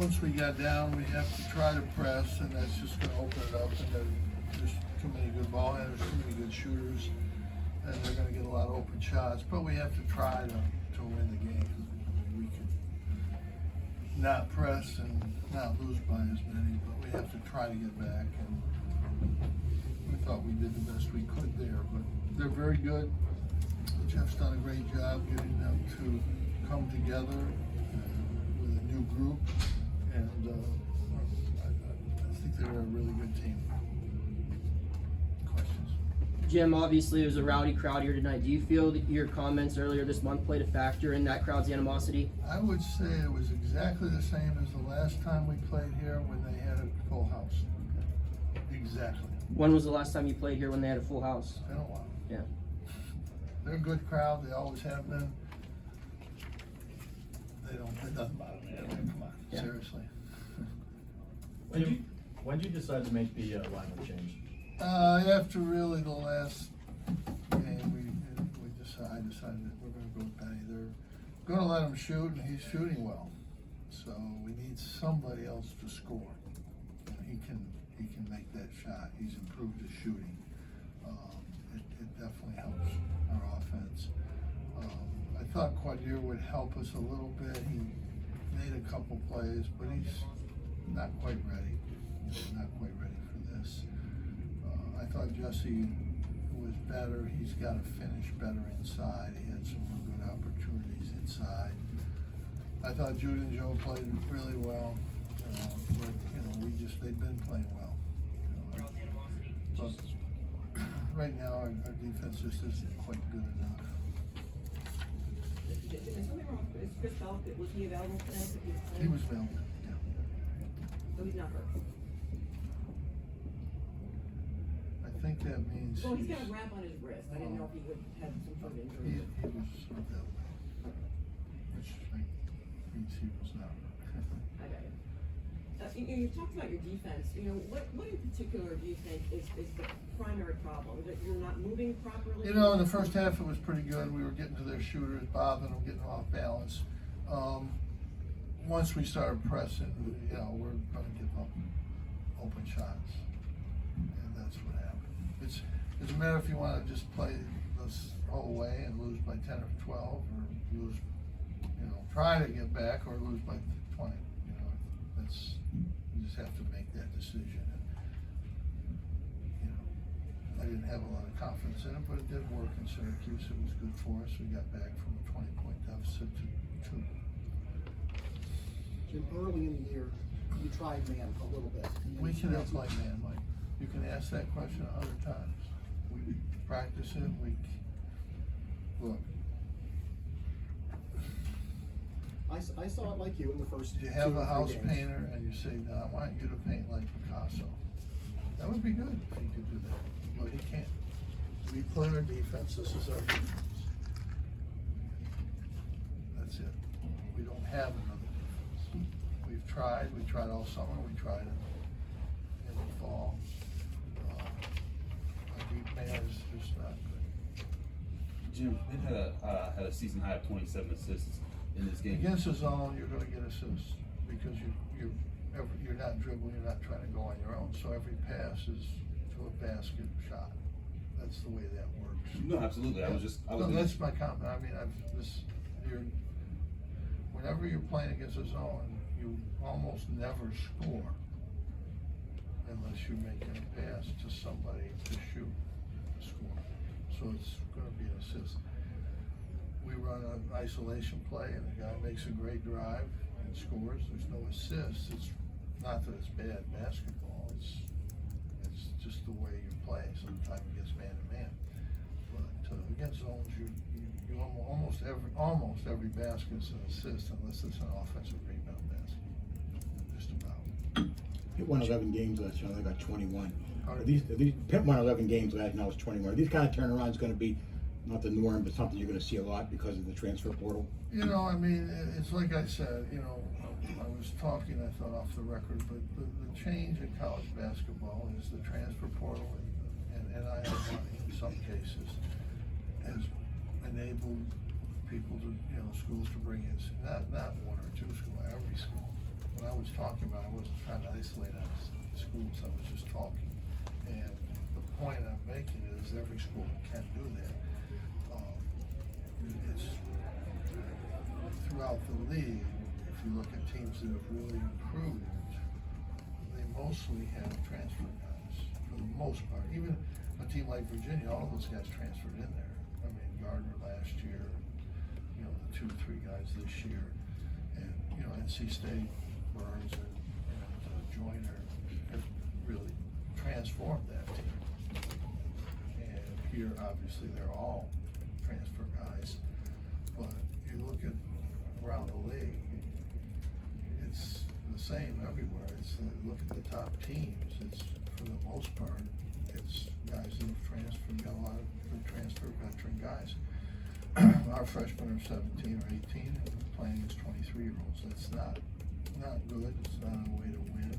once we got down, we have to try to press, and that's just gonna open it up, and there's too many good ball handlers, too many good shooters, and they're gonna get a lot of open shots, but we have to try to win the game. I mean, we could not press and not lose by as many, but we have to try to get back, and we thought we did the best we could there, but they're very good. Jeff's done a great job getting them to come together with a new group, and I think they're a really good team. Questions? Jim, obviously there's a rowdy crowd here tonight. Do you feel that your comments earlier this month played a factor in that crowd's animosity? I would say it was exactly the same as the last time we played here when they had a full house. Exactly. When was the last time you played here when they had a full house? It's been a while. Yeah. They're a good crowd, they always have been. It doesn't bother me, I mean, come on, Yeah. seriously. When did you decide to make the lineup change? After really the last game, I decided that we're gonna go with Benny. They're gonna let him shoot, and he's shooting well. So we need somebody else to score. And he can make that shot, he's improved his shooting. It definitely helps our offense. I thought Quadir would help us a little bit. He made a couple plays, but he's not quite ready. He's not quite ready for this. I thought Jesse was better. He's got to finish better inside. He had some real good opportunities inside. I thought Jude and Joe played really well, but they've been playing well. But right now, our defense just isn't quite good enough. Is something wrong? Is Chris Bell, was he available today? He was available, yeah. So he's not hurt? I think that means. Well, he's got a wrap on his wrist. I didn't know if he would have some sort of He injury. was available, which means he was not. I got it. You talked about your defense. What in particular do you think is the primary problem? That you're not moving properly? In the first half it was pretty good. We were getting to their shooters, bobbing them, getting off balance. Once we started pressing, we're going to give up open shots, and that's what happened. It doesn't matter if you want to just play this whole way and lose by 10 or 12, or lose, try to get back, or lose by 20. You just have to make that decision. And, I didn't have a lot of confidence in it, but it did work in Syracuse. It was good for us. We got back from a 20-point deficit to 2. Jim, early in the year, you tried man a little bit. We can play man, Mike. You can ask that question 100 times. We practice it. Look. I saw it like you in the first. You have 2 or a 3 house games. painter and you say, "No, I want you to paint like Picasso." That would be good if he could do that, but he can't. We play our defense. This is our defense. That's it. We don't have another defense. We've tried. We tried all summer. We tried in the fall. Our deep man is just not good. Jim, Pitt had a season high of 27 assists in this game. Against the zone, you're going to get assists because you're not dribbling, you're not trying to go on your own. So every pass is to a basket shot. That's the way that works. No, absolutely. That's my comment. I mean, whenever you're playing against a zone, you almost never score unless you're making a pass to somebody to shoot, to score. So it's going to be an assist. We run an isolation play and the guy makes a great drive and scores. There's no assist. It's not that it's bad basketball. It's just the way you play. Sometimes it gets man to man. But against zones, you almost every basket is an assist unless it's an offensive rebound basket. Just about. Pitt won 11 games last year. They got 21. Pardon? Pitt won 11 games last year. Now it's 21. Are these kind of turnarounds going to be not the norm, but something you're going to see a lot because of the transfer portal? I mean, it's like I said, I was talking, I thought, off the record, but the change in college basketball is the transfer portal and NIL money in some cases has enabled people to, schools to bring in, not 1 or 2 schools, every school. When I was talking about, I wasn't trying to isolate out schools, I was just talking. And the point I'm making is every school can do that. It's throughout the league, if you look at teams that have really improved, they mostly have transfer guys, for the most part. Even a team like Virginia, all of those guys transferred in there. I mean, Gardner last year, you know, the 2 or 3 guys this year. And, you know, NC State, Burns and Joyner have really transformed that team. And here, obviously, they're all transfer guys. But you look at around the league, it's the same everywhere. It's look at the top teams. It's for the most part, it's guys that have transferred. Got a lot of good transfer veteran guys. Our freshmen are 17 or 18 and playing as 23-year-olds. That's not good. It's not a way to win.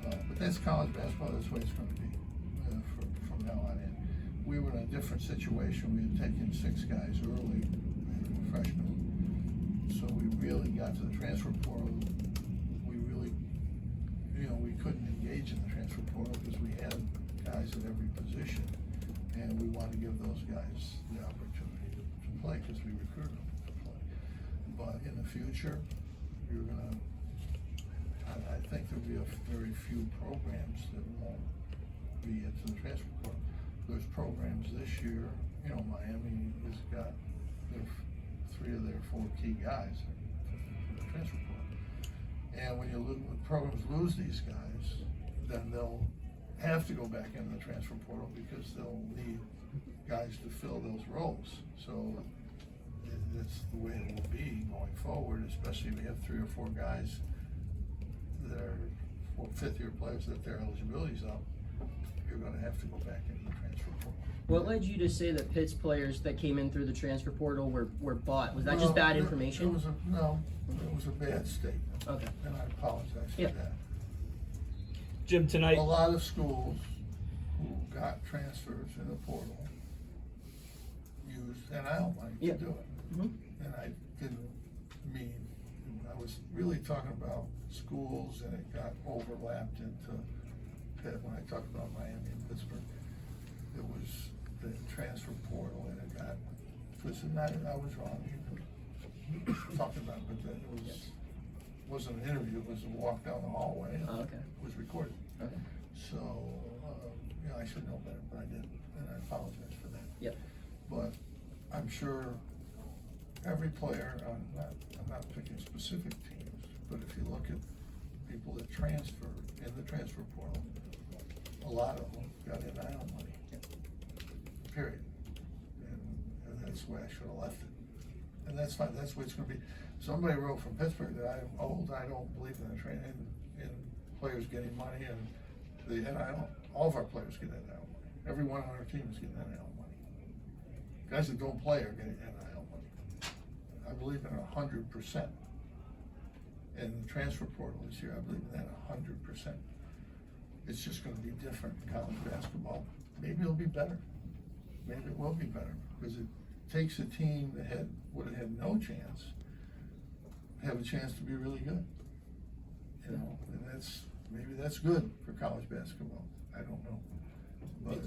But that's college basketball. That's the way it's going to be from now on in. We were in a different situation. We had taken 6 guys early, freshmen. So we really got to the transfer portal. We really, you know, we couldn't engage in the transfer portal because we had guys at every position, and we wanted to give those guys the opportunity to play because we recruited them to play. But in the future, you're gonna. I think there'll be a very few programs that won't be into the transfer portal. There's programs this year. You know, Miami has got 3 of their 4 key guys in the transfer portal. And when programs lose these guys, then they'll have to go back into the transfer portal because they'll need guys to fill those roles. So that's the way it will be going forward, especially if we have 3 or 4 guys that are 5th-year players that their eligibility's up. You're going to have to go back into the transfer portal. What led you to say that Pitt's players that came in through the transfer portal were bought? Was that just Well, bad information? It was a bad statement. Okay. And I apologize for Yeah. that. Jim, tonight. A lot of schools who got transfers in the portal used NIL money to Yeah. do it. Mhm. And I didn't mean, I was really talking about schools, and it got overlapped into Pitt. When I talked about Miami and Pittsburgh, it was the transfer portal, and it got twisted. I was wrong. Talking about it, but then it wasn't an interview. It was a walk down the hallway. And Oh, okay. It was recorded. Okay. So, you know, I should know better, but I didn't, and I apologize for that. Yep. But I'm sure every player, I'm not picking specific teams, but if you look at people that transfer in the transfer portal, a lot of them got NIL money. Period. And that's the way I should have left it. And that's fine. That's what it's going to be. Somebody wrote from Pittsburgh that I'm old. I don't believe in in players getting money, and the NIL. All of our players get NIL money. Everyone on our team is getting NIL money. Guys that don't play are getting NIL money. I believe in 100%. And the transfer portal this year, I believe in that 100%. It's just going to be different in college basketball. Maybe it'll be better. Maybe it will be better because it takes a team that would have had no chance, have a chance to be really good. You know, and maybe that's good for college basketball. I don't know, but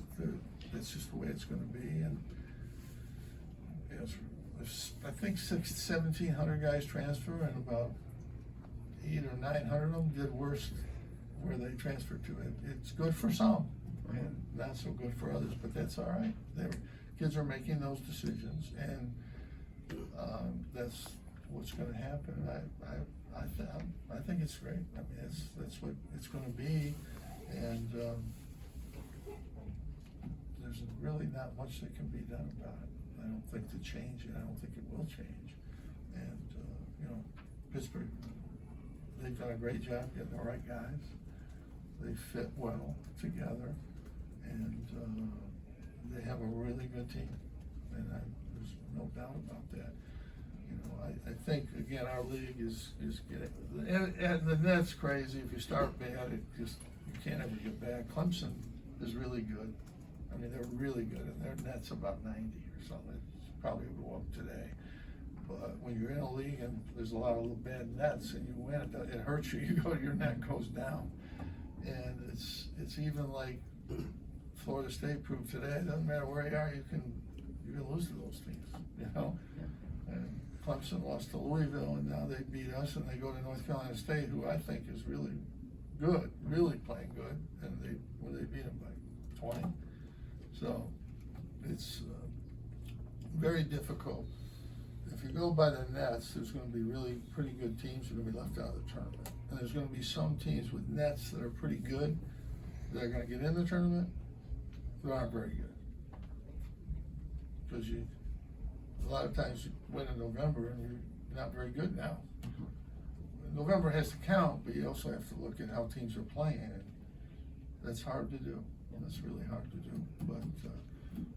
that's just the way it's going to be. And you know, I think 1,700 guys transfer, and about 800 or 900 of them did worse where they transferred to. It's good for some, and not so good for others, but that's all right. Kids are making those decisions, and that's what's going to happen. I think it's great. I mean, that's what it's going to be, and there's really not much that can be done about it. I don't think to change it. I don't think it will change. And you know, Pittsburgh, they've done a great job getting the right guys. They fit well together, and they have a really good team, and there's no doubt about that. You know, I think again our league is getting, and the net's crazy. If you start bad, you can't ever get bad. Clemson is really good. I mean, they're really good, and their net's about 90 or something. It's probably will go up today. But when you're in a league and there's a lot of bad nets and you win, it hurts you. Your net goes down. And it's even like Florida State proved today, it doesn't matter where you are, you can lose to those teams, you know? And Clemson lost to Louisville, and now they beat us, and they go to North Carolina State, who I think is really good, really playing good, and they beat them by 20. So it's very difficult. If you go by the nets, there's going to be really pretty good teams that are going to be left out of the tournament, and there's going to be some teams with nets that are pretty good that are going to get in the tournament that aren't very good. Because a lot of times you win in November and you're not very good now. November has to count, but you also have to look at how teams are playing, and that's hard to do. That's really hard to do. But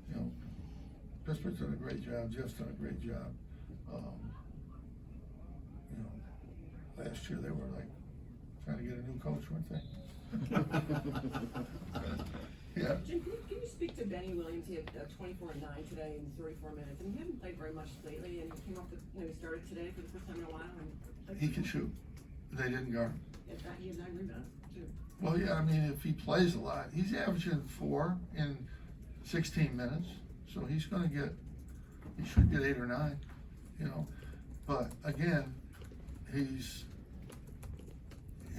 you know, Pittsburgh's done a great job. Jeff's done a great job. You know, last year they were like trying to get a new coach, weren't they? Yeah. Jim, can you speak to Benny Williams? He had 24 and 9 today in 34 minutes, and he hasn't played very much lately. And he came off he started today for the first time in a while. And He can shoot. They didn't guard him. he had 9 rebounds too. Well, yeah, I mean, if he plays a lot, he's averaging 4 in 16 minutes, so he should get 8 or 9, you know. But again, his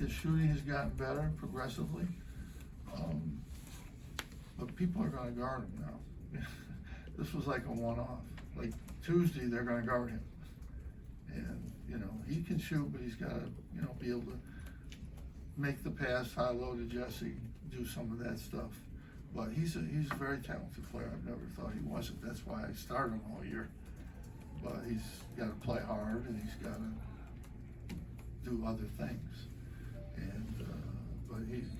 shooting has gotten better progressively. But people are going to guard him now. This was like a one-off. Like Tuesday, they're going to guard him, and you know he can shoot, but he's got to be able to make the pass high low to Jesse, do some of that stuff. But he's a very talented player. I've never thought he wasn't. That's why I started him all year. But he's got to play hard, and he's got to do other things. And but he's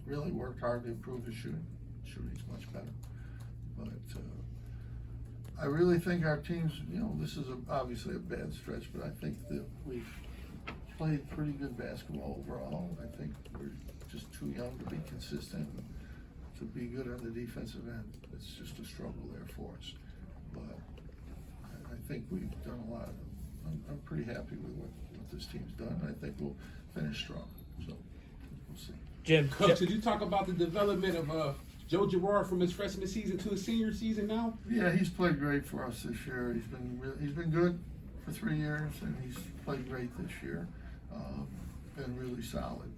really worked hard to improve his shooting. Shooting's much better. But I really think our teams, this is obviously a bad stretch, but I think that we've played pretty good basketball overall. I think we're just too young to be consistent, to be good on the defensive end. It's just a struggle there for us. But I think we've done a lot. I'm pretty happy with what this team's done. I think we'll finish strong. So we'll see. Jim, Coach, could you talk about the development of Joe Girard from his freshman season to his senior season now? Yeah, he's played great for us this year. He's been good for 3 years, and he's played great this year. Been really solid.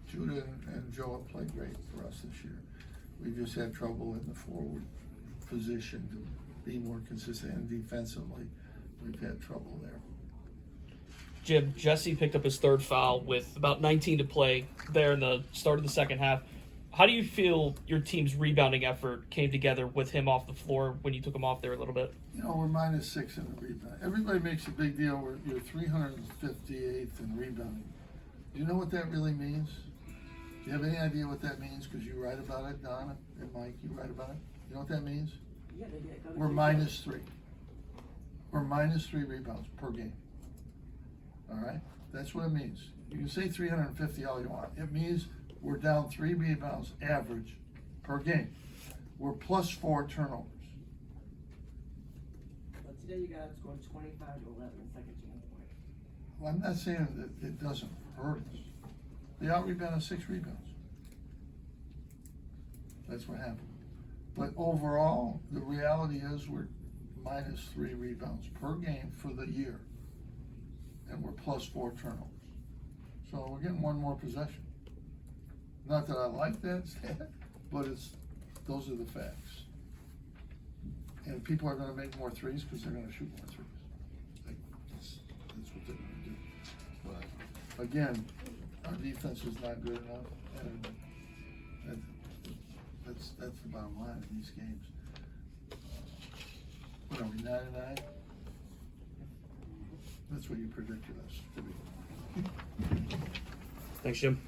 Judah and Joe have played great for us this year. We just had trouble in the forward position to be more consistent, and defensively, we've had trouble there. Jim, Jesse picked up his 3rd foul with about 19 to play there in the start of the second half. How do you feel your team's rebounding effort came together with him off the floor when you took him off there a little bit? We're -6 in the rebound. Everybody makes a big deal. You're 358th in rebounding. Do you know what that really means? Do you have any idea what that means? Because you write about it, Donna and Mike, you write about it. You know what that means? Yeah, they did. We're -3. We're -3 rebounds per game. All right? That's what it means. You can say 350 all you want. It means we're down 3 rebounds average per game. We're +4 turnovers. But today you guys scored 25 to 11 in second chance points. Well, I'm not saying that it doesn't hurt us. They out-rebounded 6 rebounds. That's what happened. But overall, the reality is we're -3 rebounds per game for the year. And we're +4 turnovers. So we're getting 1 more possession. Not that I like that stat, but those are the facts. And people are going to make more threes because they're going to shoot more threes. That's what they're going to do. But again, our defense is not good enough, and that's the bottom line in these games. What are we, 9-9? That's what you predicted us to be. Thanks, Jim.